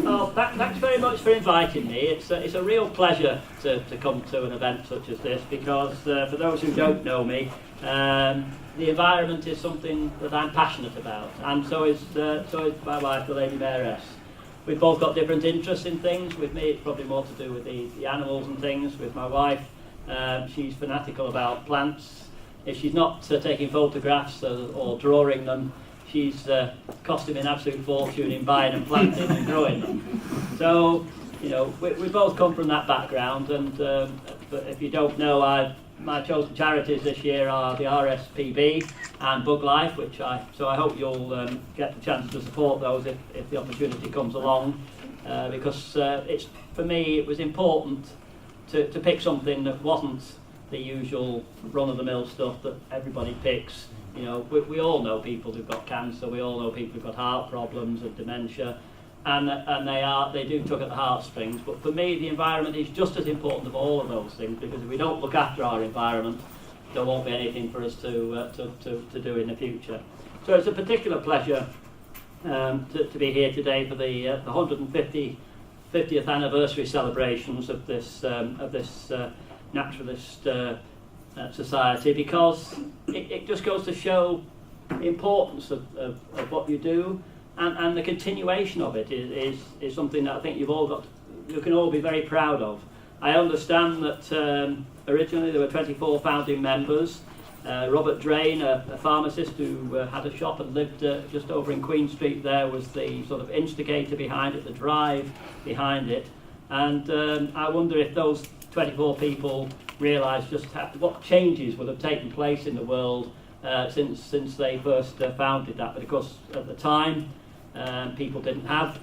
Well, thanks very much for inviting me. It's a real pleasure to come to an event such as this because, for those who don't know me, the environment is something that I'm passionate about, and so is my wife, the Lady Mayoress. We've both got different interests in things. With me, it's probably more to do with the animals and things. With my wife, she's fanatical about plants. If she's not taking photographs or drawing them, she's costing me an absolute fortune in buying and planting and growing them. So, you know, we both come from that background, and but if you don't know, my chosen charities this year are the RSPB and Bug Life, so I hope you'll get the chance to support those if the opportunity comes along, because for me it was important to pick something that wasn't the usual run-of-the-mill stuff that everybody picks. You know, we all know people who've got cancer, we all know people who've got heart problems and dementia, and they do tug at the heartstrings. But for me, the environment is just as important of all of those things, because if we don't look after our environment, there won't be anything for us to do in the future. So it's a particular pleasure to be here today for the 150th anniversary celebrations of this naturalist society, because it just goes to show the importance of what you do, and the continuation of it is something that I think you can all be very proud of. I understand that originally there were 24 founding members. Robert Drain, a pharmacist who had a shop and lived just over in Queen Street there, was the sort of instigator behind it, the drive behind it. And I wonder if those 24 people realise just what changes will have taken place in the world since they first founded that. But of course, at the time, people didn't have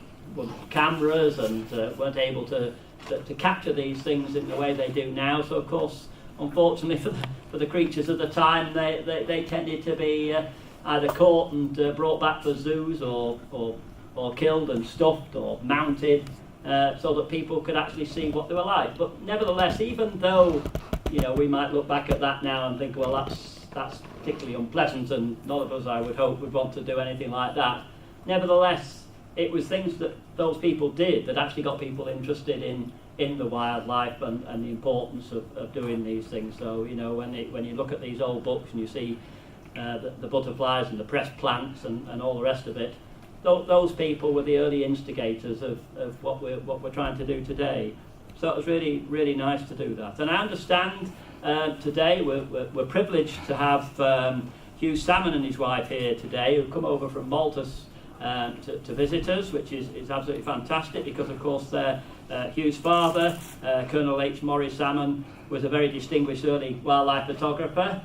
cameras and weren't able to capture these things in the way they do now. So of course, unfortunately for the creatures of the time, they tended to be either caught and brought back to zoos or killed and stuffed or mounted, so that people could actually see what they were like. But nevertheless, even though, you know, we might look back at that now and think, well, that's particularly unpleasant, and none of us, I would hope, would want to do anything like that. Nevertheless, it was things that those people did that actually got people interested in the wildlife and the importance of doing these things. So, you know, when you look at these old books and you see the butterflies and the pressed plants and all the rest of it, those people were the early instigators of what we're trying to do today. So it was really, really nice to do that. And I understand today we're privileged to have Hugh Salmon and his wife here today, who've come over from Maltus to visit us, which is absolutely fantastic, because of course Hugh's father, Colonel H. Morris Salmon, was a very distinguished early wildlife photographer.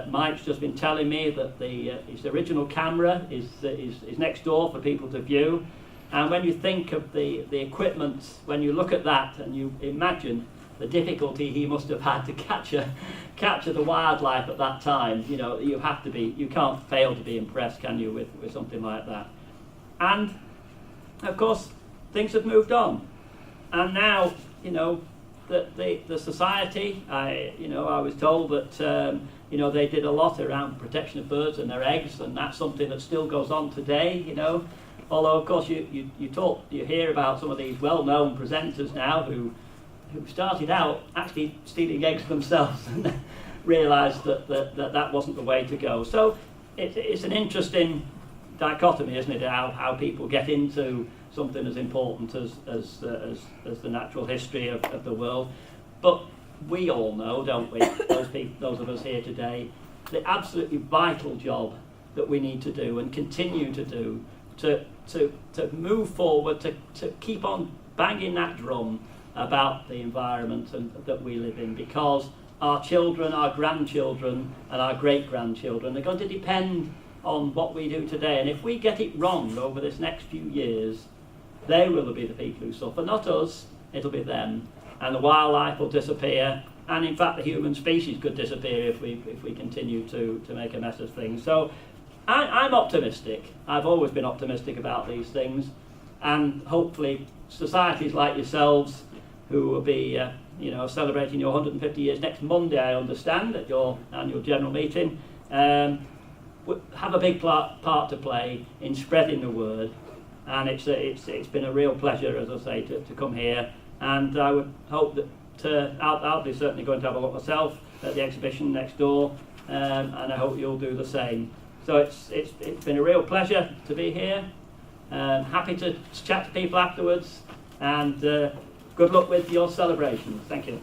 Mike's just been telling me that his original camera is next door for people to view. And when you think of the equipment, when you look at that and you imagine the difficulty he must have had to capture the wildlife at that time, you know, you can't fail to be impressed, can you, with something like that. And of course, things have moved on, and now, you know, the society, I was told that you know, they did a lot around protection of birds and their eggs, and that's something that still goes on today, you know. Although of course you hear about some of these well-known presenters now who started out actually stealing eggs themselves and realised that wasn't the way to go. So it's an interesting dichotomy, isn't it, how people get into something as important as the natural history of the world. But we all know, don't we, those of us here today, the absolutely vital job that we need to do and continue to do to move forward, to keep on banging that drum about the environment that we live in, because our children, our grandchildren and our great-grandchildren are going to depend on what we do today. And if we get it wrong over this next few years, they will be the people who suffer, not us, it'll be them. And the wildlife will disappear, and in fact the human species could disappear if we continue to make a mess of things. So I'm optimistic. I've always been optimistic about these things, and hopefully societies like yourselves, who will be celebrating your 150 years next Monday, I understand, at your annual general meeting, have a big part to play in spreading the word and it's been a real pleasure, as I say, to come here, and I would hope that I'll be certainly going to have a look myself at the exhibition next door, and I hope you'll do the same. So it's been a real pleasure to be here. Happy to chat to people afterwards, and good luck with your celebrations. Thank you.